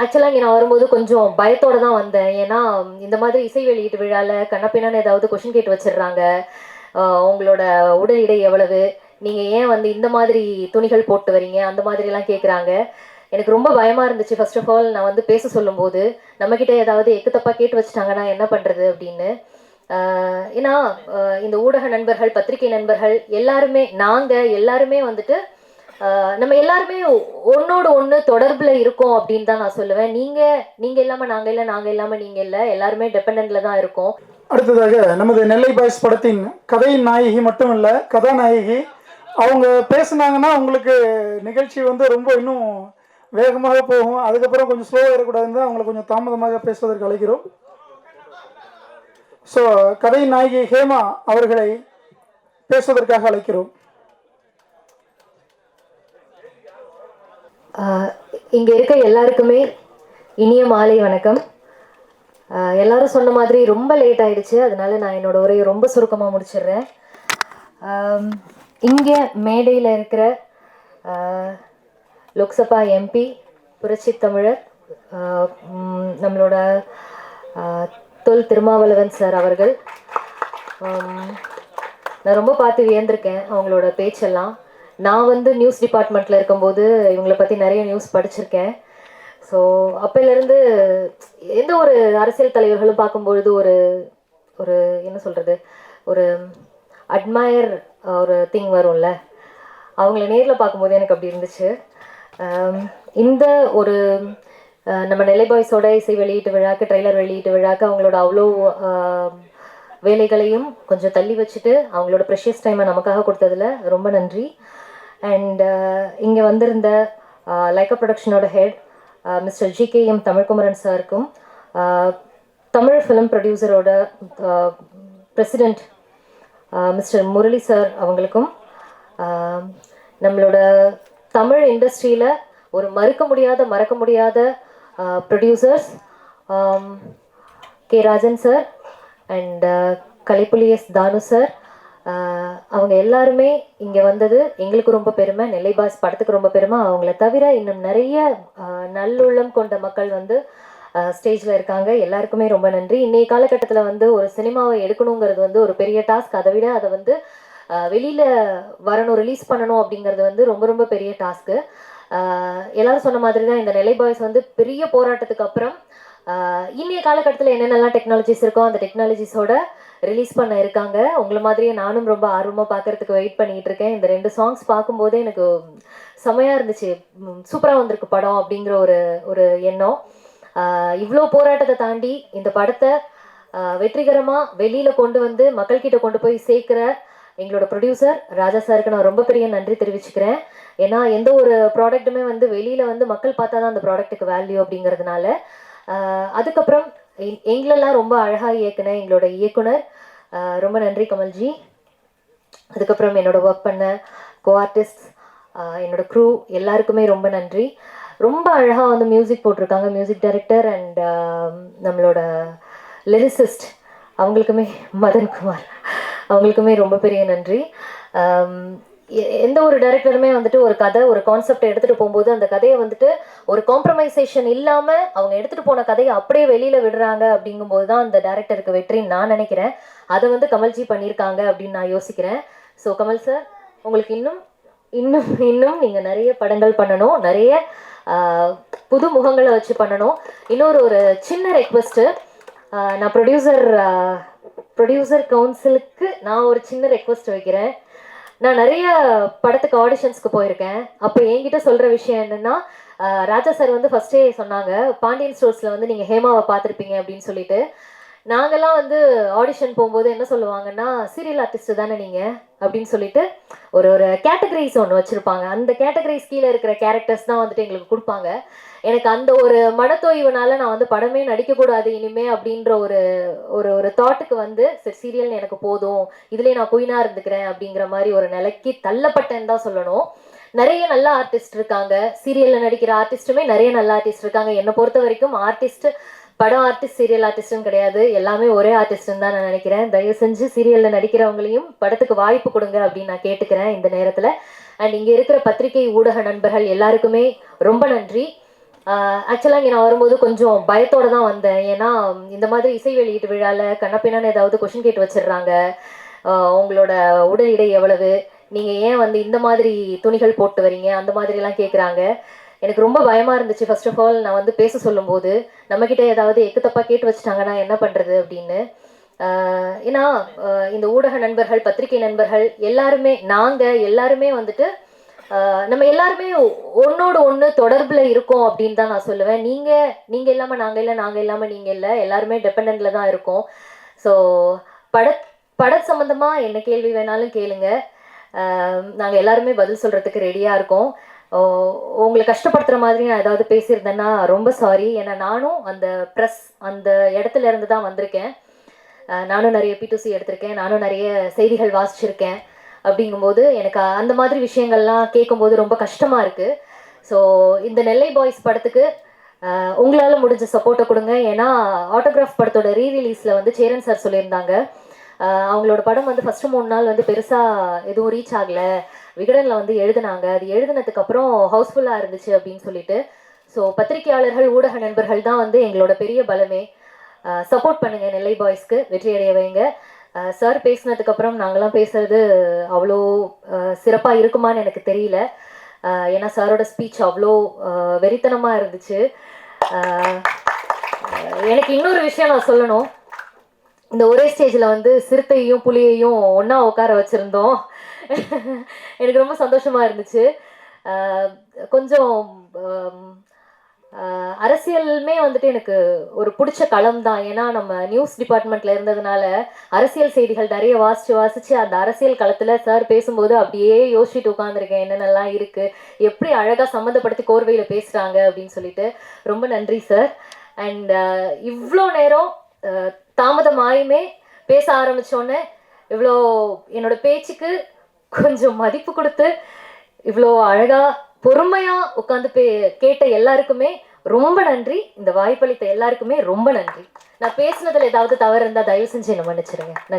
ஆக்சுவலாக இங்கே நான் வரும்போது கொஞ்சம் பயத்தோடு தான் வந்தேன். ஏன்னா இந்த மாதிரி இசை வெளியீட்டு விழாவில் கண்ணப்பின்னான்னு ஏதாவது கொஷின் கேட்டு வச்சிடுறாங்க. உங்களோட உடல் எடை எவ்வளவு, நீங்கள் ஏன் வந்து இந்த மாதிரி துணிகள் போட்டு வரீங்க, அந்த மாதிரிலாம் கேட்குறாங்க. எனக்கு ரொம்ப பயமாக இருந்துச்சு. ஃபர்ஸ்ட் ஆஃப் ஆல் நான் வந்து பேச சொல்லும்போது நம்மக்கிட்ட ஏதாவது எக்கு தப்பாக கேட்டு வச்சுட்டாங்கன்னா என்ன பண்ணுறது அப்படின்னு. ஏன்னா இந்த ஊடக நண்பர்கள், பத்திரிகை நண்பர்கள் எல்லாருமே, நாங்கள் எல்லாருமே வந்துட்டு நம்ம எல்லாருமே ஒன்னோட ஒன்று தொடர்பில் இருக்கோம் அப்படின்னு தான் நான் சொல்லுவேன். நீங்கள் இல்லாமல் நாங்கள் இல்லை, நாங்கள் இல்லாமல் நீங்கள் இல்லை, எல்லாருமே டிபெண்டன்ட்ல தான் இருக்கோம். அடுத்ததாக நமது நெல்லை பாய்ஸ் படத்தின் கதையின் நாயகி மட்டும் இல்லை, கதாநாயகி. அவங்க பேசுனாங்கன்னா உங்களுக்கு நிகழ்ச்சி வந்து ரொம்ப இன்னும் வேகமாக போகும். அதுக்கப்புறம் கொஞ்சம் ஸ்லோவாக இருக்கக்கூடாதுன்னு தான் அவங்களை கொஞ்சம் தாமதமாக பேசுவதற்கு அழைக்கிறோம். ஸோ கதையின் நாயகி ஹேமா அவர்களை பேசுவதற்காக அழைக்கிறோம். இங்கே இருக்க எல்லாருக்குமே இனிய மாலை வணக்கம். எல்லாரும் சொன்ன மாதிரி ரொம்ப லேட் ஆயிடுச்சு, அதனால நான் என்னோட உரையை ரொம்ப சுருக்கமாக முடிச்சிடுறேன். இங்கே மேடையில் இருக்கிற லோக்சபா எம்பி புரட்சி தமிழர் நம்மளோட தொல் திருமாவளவன் சார் அவர்கள், நான் ரொம்ப பார்த்து வியந்திருக்கேன் அவங்களோட பேச்செல்லாம். நான் வந்து நியூஸ் டிபார்ட்மெண்ட்டில் இருக்கும்போது இவங்களை பற்றி நிறைய நியூஸ் படிச்சிருக்கேன். ஸோ அப்போலேருந்து எந்த ஒரு அரசியல் தலைவர்களும் பார்க்கும்பொழுது ஒரு ஒரு என்ன சொல்கிறது, ஒரு அட்மயர் ஒரு திங் வரும்ல, அவங்கள நேரில் பார்க்கும்போது எனக்கு அப்படி இருந்துச்சு. இந்த ஒரு நம்ம நெல்லை பாய்ஸோட இசை வெளியீட்டு விழாக்கு, ட்ரெய்லர் வெளியீட்டு விழாக்கு அவங்களோட அவ்வளோ வேலைகளையும் கொஞ்சம் தள்ளி வச்சுட்டு அவங்களோட ப்ரெஷியஸ் டைமை நமக்காக கொடுத்ததில் ரொம்ப நன்றி. அண்ட் இங்கே வந்திருந்த லைக்கா ப்ரொடக்ஷனோட ஹெட் மிஸ்டர் ஜிகேஎம் தமிழ்குமரன் சாருக்கும், தமிழ் ஃபிலிம் ப்ரொடியூசரோட பிரசிடெண்ட் மிஸ்டர் முரளி சார் அவங்களுக்கும், நம்மளோட தமிழ் இண்டஸ்ட்ரியில் ஒரு மறக்க முடியாத producers K Rajan sir and Kalaippuli S Thanu sir, அவங்க எல்லாருமே இங்கே வந்தது எங்களுக்கு ரொம்ப பெருமை. நெல்லை பாய்ஸ் படத்துக்கு ரொம்ப பெருமை. அவங்கள தவிர இன்னும் நிறைய நல்லுள்ளம் கொண்ட மக்கள் வந்து ஸ்டேஜில் இருக்காங்க. எல்லாருக்குமே ரொம்ப நன்றி. இன்றைய காலகட்டத்தில் வந்து ஒரு சினிமாவை எடுக்கணுங்கிறது வந்து ஒரு பெரிய டாஸ்க். அதை விட அதை வந்து வெளியில் வரணும், ரிலீஸ் பண்ணணும் அப்படிங்கிறது வந்து ரொம்ப ரொம்ப பெரிய டாஸ்க்கு. எல்லாரும் சொன்ன மாதிரி தான் இந்த நெல்லை பாய்ஸ் வந்து பெரிய போராட்டத்துக்கு அப்புறம் இன்றைய காலகட்டத்தில் என்னென்னலாம் டெக்னாலஜிஸ் இருக்கோ அந்த டெக்னாலஜிஸோட ரிலீஸ் பண்ண இருக்காங்க. உங்களை மாதிரியே நானும் ரொம்ப ஆர்வமாக பார்க்குறதுக்கு வெயிட் பண்ணிகிட்டு இருக்கேன். இந்த 2 சாங்ஸ் பார்க்கும்போதே எனக்கு செமையாக இருந்துச்சு. சூப்பராக வந்திருக்கு படம் அப்படிங்கிற ஒரு எண்ணம். இவ்வளோ போராட்டத்தை தாண்டி இந்த படத்தை வெற்றிகரமாக வெளியில் கொண்டு வந்து மக்கள்கிட்ட கொண்டு போய் சேர்க்குற எங்களோட ப்ரொடியூசர் ராஜா சாருக்கு நான் ரொம்ப பெரிய நன்றி தெரிவிச்சுக்கிறேன். ஏன்னா எந்த ஒரு ப்ராடக்ட்டுமே வந்து வெளியில் வந்து மக்கள் பார்த்தா தான் அந்த ப்ராடக்ட்டுக்கு வேல்யூ அப்படிங்கிறதுனால. அதுக்கப்புறம் எங்களெல்லாம் ரொம்ப அழகாக இயக்குன எங்களோட இயக்குனர், ரொம்ப நன்றி கமல்ஜி. அதுக்கப்புறம் என்னோட ஒர்க் பண்ண கோ ஆர்டிஸ்ட், என்னோட க்ரூ எல்லாருக்குமே ரொம்ப நன்றி. ரொம்ப அழகாக வந்து மியூசிக் போட்டிருக்காங்க மியூசிக் டைரக்டர் அண்ட் நம்மளோட லிரிசிஸ்ட் அவங்களுக்குமே, மதன்குமார் அவங்களுக்குமே ரொம்ப பெரிய நன்றி. எந்த ஒரு டைரக்டருமே வந்துட்டு ஒரு கதை, ஒரு கான்செப்டை எடுத்துகிட்டு போகும்போது அந்த கதையை வந்துட்டு ஒரு காம்ப்ரமைசேஷன் இல்லாமல் அவங்க எடுத்துகிட்டு போன கதையை அப்படியே வெளியில் விடுறாங்க. அப்படிங்கும்போது தான் அந்த டைரக்டருக்கு வெற்றின்னு நான் நினைக்கிறேன். அதை வந்து கமல்ஜி பண்ணியிருக்காங்க அப்படின்னு நான் யோசிக்கிறேன். ஸோ கமல் சார், உங்களுக்கு இன்னும் இன்னும் இன்னும் நீங்கள் நிறைய படங்கள் பண்ணணும், நிறைய புது முகங்களை வச்சு பண்ணணும். இன்னொரு ஒரு சின்ன ரெக்வெஸ்ட்டு, நான் ப்ரொடியூசர் கவுன்சிலுக்கு நான் ஒரு சின்ன ரெக்வெஸ்ட் வைக்கிறேன். நான் நிறைய படத்துக்கு ஆடிஷன்ஸ்க்கு போயிருக்கேன். அப்போ என்கிட்ட சொல்கிற விஷயம் என்னென்னா, ராஜா சார் வந்து ஃபஸ்ட்டே சொன்னாங்க, பாண்டியன் ஸ்டோர்ஸில் வந்து நீங்கள் ஹேமாவை பார்த்துருப்பீங்க அப்படின்னு சொல்லிட்டு. நாங்கள்லாம் வந்து ஆடிஷன் போகும்போது என்ன சொல்லுவாங்கன்னா, சீரியல் ஆர்டிஸ்ட் தானே நீங்கள் அப்படின்னு சொல்லிட்டு ஒரு கேட்டகரிஸ் ஒன்று வச்சுருப்பாங்க. அந்த கேட்டகரிஸ் கீழே இருக்கிற கேரக்டர்ஸ் தான் வந்துட்டு எங்களுக்கு கொடுப்பாங்க. எனக்கு அந்த ஒரு மனத்தோய்வுனால நான் வந்து படமே நடிக்கக்கூடாது இனிமே அப்படின்ற ஒரு தாட்டுக்கு வந்து சரி சீரியல் எனக்கு போதும், இதுலேயே நான் குயினாக இருந்துக்கிறேன் அப்படிங்கிற மாதிரி ஒரு நிலைக்கு தள்ளப்பட்டேன்னு தான் சொல்லணும். நிறைய நல்ல ஆர்டிஸ்ட் இருக்காங்க, சீரியலில் நடிக்கிற ஆர்டிஸ்ட்டுமே நிறைய நல்ல ஆர்டிஸ்ட் இருக்காங்க. என்னை பொறுத்த வரைக்கும் ஆர்டிஸ்ட் படம் ஆர்டிஸ்ட் சீரியல் ஆர்டிஸ்ட்னு கிடையாது, எல்லாமே ஒரே ஆர்டிஸ்ட்னு தான் நான் நினைக்கிறேன். தயவு செஞ்சு சீரியலில் நடிக்கிறவங்களையும் படத்துக்கு வாய்ப்பு கொடுங்க அப்படின்னு நான் கேட்டுக்கிறேன் இந்த நேரத்தில். அண்ட் இங்கே இருக்கிற பத்திரிகை ஊடக நண்பர்கள் எல்லாருக்குமே ரொம்ப நன்றி. ஆக்சுவலாக இங்கே நான் வரும்போது கொஞ்சம் பயத்தோடு தான் வந்தேன். ஏன்னா இந்த மாதிரி இசை வெளியீட்டு விழாவில் கண்ணப்பின்னான்னு ஏதாவது கொஷின் கேட்டு வச்சிடுறாங்க. உங்களோட உடல் எடை எவ்வளவு, நீங்கள் ஏன் வந்து இந்த மாதிரி துணிகள் போட்டு வரீங்க, அந்த மாதிரிலாம் கேட்குறாங்க. எனக்கு ரொம்ப பயமாக இருந்துச்சு. ஃபர்ஸ்ட் ஆஃப் ஆல் நான் வந்து பேச சொல்லும்போது நம்மக்கிட்ட ஏதாவது எக்கு தப்பாக கேட்டு வச்சுட்டாங்கன்னா என்ன பண்ணுறது அப்படின்னு. ஏன்னா இந்த ஊடக நண்பர்கள், பத்திரிகை நண்பர்கள் எல்லாருமே, நாங்கள் எல்லாருமே வந்துட்டு நம்ம எல்லாருமே ஒன்னோட ஒன்று தொடர்பில் இருக்கோம் அப்படின்னு தான் நான் சொல்லுவேன். நீங்கள் இல்லாமல் நாங்கள் இல்லை, நாங்கள் இல்லாமல் நீங்கள் இல்லை, எல்லாருமே டிபெண்டில் தான் இருக்கோம். ஸோ பட சம்மந்தமாக என்ன கேள்வி வேணாலும் கேளுங்க, நாங்கள் எல்லாருமே பதில் சொல்கிறதுக்கு ரெடியாக இருக்கோம். உங்களை கஷ்டப்படுத்துகிற மாதிரி நான் ஏதாவது பேசியிருந்தேன்னா ரொம்ப சாரி. ஏன்னா நானும் அந்த ப்ரெஸ் அந்த இடத்துல இருந்து தான் வந்திருக்கேன். நானும் நிறைய P2C எடுத்திருக்கேன், நானும் நிறைய செய்திகள் வாசிச்சிருக்கேன். அப்படிங்கும்போது எனக்கு அந்த மாதிரி விஷயங்கள்லாம் கேட்கும்போது ரொம்ப கஷ்டமாக இருக்குது. ஸோ இந்த நெல்லை பாய்ஸ் படத்துக்கு உங்களால் முடிஞ்ச சப்போர்ட்டை கொடுங்க. ஏன்னா ஆட்டோகிராஃப் படத்தோட ரீரிலீஸில் வந்து சேரன் சார் சொல்லியிருந்தாங்க, அவங்களோட படம் வந்து ஃபஸ்ட்டு 3 நாள் வந்து பெருசாக எதுவும் ரீச் ஆகலை, விகடனில் வந்து எழுதுனாங்க, அது எழுதுனதுக்கப்புறம் ஹவுஸ்ஃபுல்லாக இருந்துச்சு அப்படின்னு சொல்லிட்டு. ஸோ பத்திரிகையாளர்கள், ஊடக நண்பர்கள் தான் வந்து எங்களோட பெரிய பலமே. சப்போர்ட் பண்ணுங்கள், நெல்லை பாய்ஸ்க்கு வெற்றி அடைய வைங்க. சார் பேசினதுக்கப்புறம் நாங்களாம் பேசுறது அவ்வளோ சிறப்பாக இருக்குமான்னு எனக்கு தெரியல. ஏன்னா சாரோட ஸ்பீச் அவ்வளோ வெறித்தனமாக இருந்துச்சு. எனக்கு இன்னொரு விஷயம் நான் சொல்லணும். இந்த ஒரே ஸ்டேஜில் வந்து சிறுத்தையும் புலியையும் ஒன்றா உட்கார வச்சுருந்தோம். எனக்கு ரொம்ப சந்தோஷமாக இருந்துச்சு. கொஞ்சம் அரசியலுமே வந்துட்டு எனக்கு ஒரு பிடிச்ச களம் தான். ஏன்னா நம்ம நியூஸ் டிபார்ட்மெண்ட்டில் இருந்ததுனால அரசியல் செய்திகள் நிறைய வாசித்து அந்த அரசியல் களத்தில் சார் பேசும்போது அப்படியே யோசிச்சுட்டு உட்காந்துருக்கேன், என்னென்னலாம் இருக்குது, எப்படி அழகாக சம்மந்தப்படுத்தி கோர்வையில் பேசுகிறாங்க அப்படின்னு சொல்லிட்டு. ரொம்ப நன்றி சார். அண்ட் இவ்வளோ நேரம் தாமதமாயுமே பேச ஆரம்பித்தோன்னே இவ்வளோ என்னோட பேச்சுக்கு கொஞ்சம் மதிப்பு கொடுத்து இவ்வளோ அழகாக பொறுமையாக உட்காந்து கேட்ட எல்லாருக்குமே ரொம்ப நன்றி. இந்த வாய்ப்பளித்த எல்லாருக்குமே ரொம்ப நன்றி. நான் பேசுனதில் ஏதாவது தவறு இருந்தால் தயவு செஞ்சு என்னை மன்னிச்சிருங்க. நன்றி.